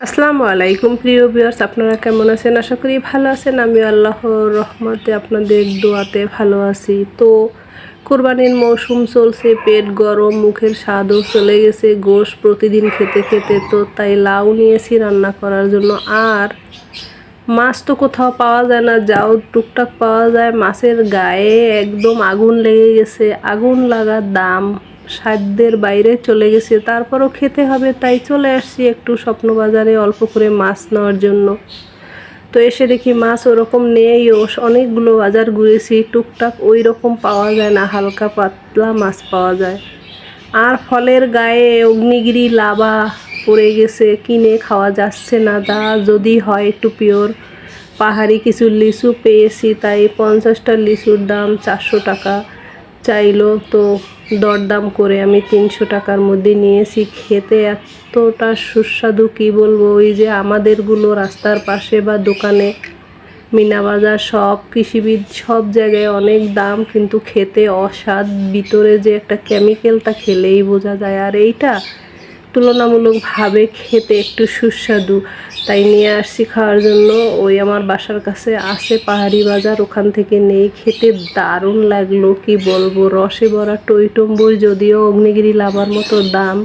আসসালামু আলাইকুম প্রিয় ভিউয়ার্স, আপনারা কেমন আছেন? আশা করি ভালো আছেন। আমি আল্লাহর রহমতে আপনাদের দোয়াতে ভালো আছি। তো কোরবানির মৌসুম চলছে, পেট গরম, মুখের স্বাদও চলে গেছে গোশ প্রতিদিন খেতে খেতে। তো তাই লাউ নিয়েছি রান্না করার জন্য। আর মাছ তো কোথাও পাওয়া যায় না, যাও টুকটাক পাওয়া যায়। মাছের গায়ে একদম আগুন লেগে গেছে, আগুন লাগার দাম সাধ্যের বাইরে চলে গেছে। তারপরও খেতে হবে, তাই চলে আসছি একটু স্বপ্নবাজারে অল্প করে মাছ নেওয়ার জন্য। তো এসে দেখি মাছ ওরকম নেই, অনেকগুলো বাজার ঘুরেছি, টুকটাক ওই রকম পাওয়া যায় না, হালকা পাতলা মাছ পাওয়া যায়। আর ফলের গায়ে অগ্নিগিরি লাভা পড়ে গেছে, কিনে খাওয়া যাচ্ছে না। তা যদি হয় একটু পিওর পাহাড়ি কিছু লিচু পেয়েছি, তাই 50টা লিচুর দাম 400 টাকা চাইলো। তো দরদাম করে আমি 300 টাকার মধ্যে নিয়েছি। খেতে এতটা সুস্বাদু কি বলবো। ওই যে আমাদেরগুলো রাস্তার পাশে বা দোকানে, মিনা বাজার, সব কৃষিবিদ, সব জায়গায় অনেক দাম, কিন্তু খেতে অস্বাদ। ভিতরে যে একটা কেমিক্যালটা খেলেই বোঝা যায়। আর এইটা তুলনামূলকভাবে খেতে একটু সুস্বাদু, তাই নিয়ে আসছি খাওয়ার জন্য। ওই আমার বাসার কাছে আছে পাহাড়ি বাজার, ওখান থেকে নেই। খেতে দারুণ লাগলো, কি বলবো, রসে ভরা টইটম্বুর, যদিও অগ্নিগিরি লাভার মতো দাম,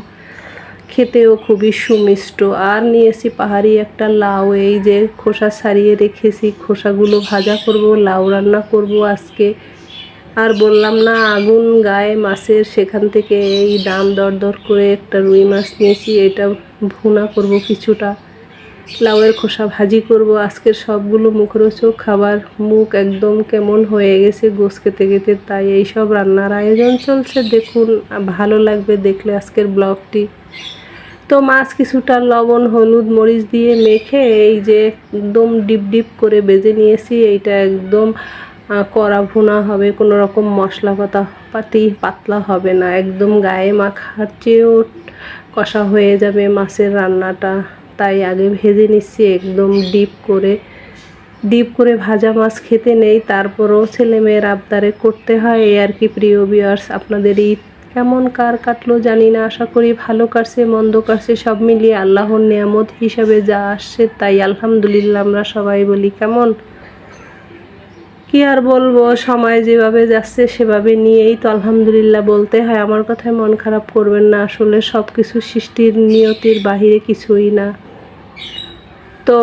খেতেও খুবই সুমিষ্ট। আর নিয়েছি পাহাড়ি একটা লাউ, এই যে খোসা ছাড়িয়ে রেখেছি, খোসাগুলো ভাজা করব, লাউ রান্না করব আজকে। আর বললাম না আগুন গায়ে মাছের, সেখান থেকে এই দাম দর করে একটা রুই মাছ নিয়েছি, এটা ভুনা করব কিছুটা, লাউয়ের খোসা ভাজি করব। আজকের সবগুলো মুখরোচক খাবার, মুখ একদম কেমন হয়ে গেছে গোশ খেতে খেতে, তাই এইসব রান্নার আয়োজন চলছে। দেখুন, ভালো লাগবে দেখলে আজকের ব্লগটি। তো মাছ কিছুটা লবণ হলুদ মরিচ দিয়ে মেখে এই যে একদম ডিপ ডিপ করে ভেজে নিয়েছি। এইটা একদম কড়া ভুনা হবে, কোনো রকম মশলা পাতি পাতলা হবে না, একদম গায়ে মাখার চেয়েও কষা হয়ে যাবে মাছের রান্নাটা। তাই আগে ভেজে নিচ্ছি একদম ডিপ করে ভাজা মাছ খেতে নেই, তারপরও ছেলেমেয়ের আবদারে করতে হয়, এই আর কি। প্রিয় ভিউয়ার্স, আপনাদের ঈদ কেমন কার কাটলো জানি না, আশা করি ভালো কাটছে মন্দ কাটছে, সব মিলিয়ে আল্লাহর নিয়ামত হিসাবে যা আসছে তাই আলহামদুলিল্লাহ আমরা সবাই বলি। কেমন কি আর বলবো, সময় যেভাবে যাচ্ছে সেভাবে নিয়েই তো আলহামদুলিল্লাহ বলতে হয়। আমার কথায় মন খারাপ করবেন না, আসলে সব কিছু সৃষ্টির নিয়তির বাহিরে কিছুই না। তো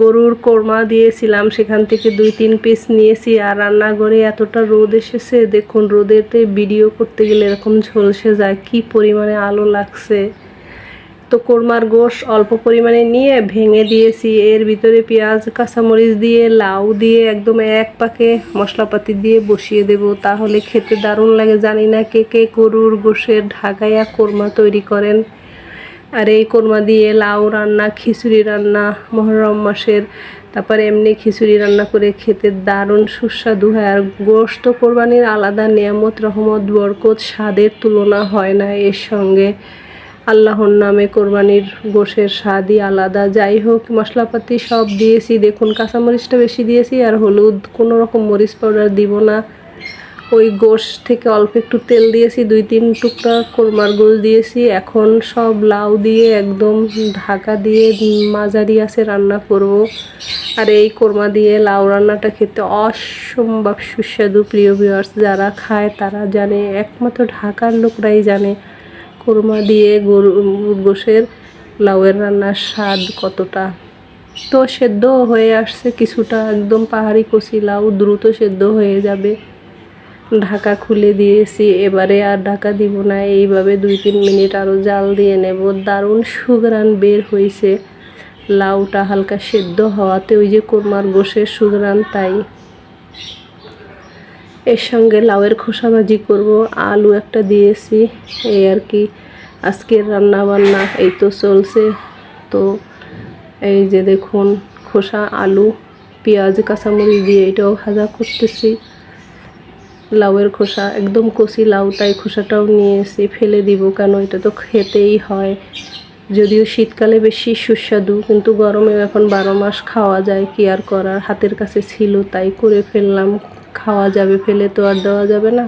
গরুর কোরমা দিয়েছিলাম, সেখান থেকে 2-3 পিস নিয়েছি। আর রান্নাঘরে এতটা রোদ এসেছে, দেখুন রোদেতে ভিডিও করতে গেলে এরকম ঝলসে যায়, কি পরিমাণে আলো লাগছে। তো কোরমার গোশ অল্প পরিমাণে নিয়ে ভেঙে দিয়েছি, এর ভিতরে পেঁয়াজ কাঁচামরিচ দিয়ে লাউ দিয়ে একদম এক পাকে মশলাপাতি দিয়ে বসিয়ে দেব, তাহলে খেতে দারুণ লাগে। জানি না কে কে গরুর গোশের ঢাকাইয়া কোরমা তৈরি করেন। আর এই কোরমা দিয়ে লাউ রান্না, খিচুড়ি রান্না মহরম মাসের, তারপরে এমনি খিচুড়ি রান্না করে খেতে দারুণ সুস্বাদু হয়। আর গোশত কোরবানির আলাদা নিয়ামত, রহমত, বরকত, স্বাদের তুলনা হয় না এর সঙ্গে। আল্লাহর নামে কোরবানির গোশের স্বাদই আলাদা। যাই হোক, মশলাপাতি সব দিয়েছি, দেখুন কাঁচামরিচটা বেশি দিয়েছি, আর হলুদ, কোনো রকম মরিচ পাউডার দিব না। ওই গোশ থেকে অল্প একটু তেল দিয়েছি, 2-3 টুকরা কোরমার গোশ দিয়েছি। এখন সব লাউ দিয়ে একদম ঢাকা দিয়ে মাঝারি আছে রান্না করব। আর এই কোরমা দিয়ে লাউ রান্নাটা খেতে অসম্ভব সুস্বাদু। প্রিয় ভিউয়ার্স, যারা খায় তারা জানে, একমাত্র ঢাকার লোকরাই জানে কোরমা দিয়ে গোশের লাউয়ের রান্নার স্বাদ কতটা। তো সেদ্ধ হয়ে আসছে কিছুটা, একদম পাহাড়ি কচি লাউ দ্রুত সেদ্ধ হয়ে যাবে। ঢাকা খুলে দিয়েছি, এবারে আর ঢাকা দিব না, এইভাবে 2-3 মিনিট আরও জাল দিয়ে নেব। দারুণ সুঘ্রাণ বের হয়েছে লাউটা হালকা সেদ্ধ হওয়াতে, ওই যে কোরমার গোশের সুঘ্রাণ। তাই এর সঙ্গে লাউয়ের খোসা ভাজি করব, আলু একটা দিয়েছি, এই আর কি আজকের রান্না বান্না। এই তো চলছে। তো এই যে দেখুন, খোসা আলু পেঁয়াজ কাঁচামরিচ দিয়ে এটাও ভাজা করতেছি। লাউয়ের খোসা একদম কচি লাউ, তাই খোসাটাও নিয়েছি, ফেলে দিব কেন, এটা তো খেতেই হয়। যদিও শীতকালে বেশি সুস্বাদু, কিন্তু গরমেও এখন 12 মাস খাওয়া যায়, কি আর করার, হাতের কাছে ছিল তাই করে ফেললাম। খাওয়া যাবে, ফেলে তো আর দেওয়া যাবে না।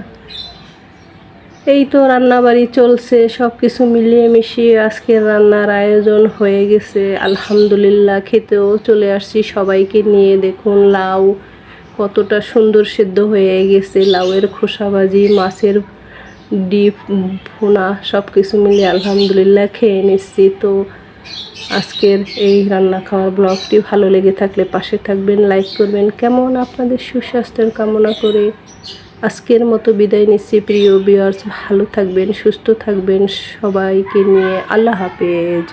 এই তো রান্নাবাড়ি চলছে, সব কিছু মিলিয়ে মিশিয়ে আজকের রান্নার আয়োজন হয়ে গেছে আলহামদুলিল্লাহ। খেতেও চলে আসছি সবাইকে নিয়ে। দেখুন লাউ কতটা সুন্দর সেদ্ধ হয়ে গেছে, লাউয়ের খোসা ভাজি, মাছের ডিপ ভুনা, সব কিছু মিলিয়ে আলহামদুলিল্লাহ খেয়ে নিচ্ছি। তো আজকের এই রান্না খাওয়ার ব্লগটি ভালো লেগে থাকলে পাশে থাকবেন, লাইক করবেন। কেমন আপনাদের সুস্বাস্থ্যের কামনা করে আজকের মতো বিদায় নিচ্ছি প্রিয় ভিউয়ার্স। ভালো থাকবেন, সুস্থ থাকবেন, সবাইকে নিয়ে আল্লাহ হাফেজ।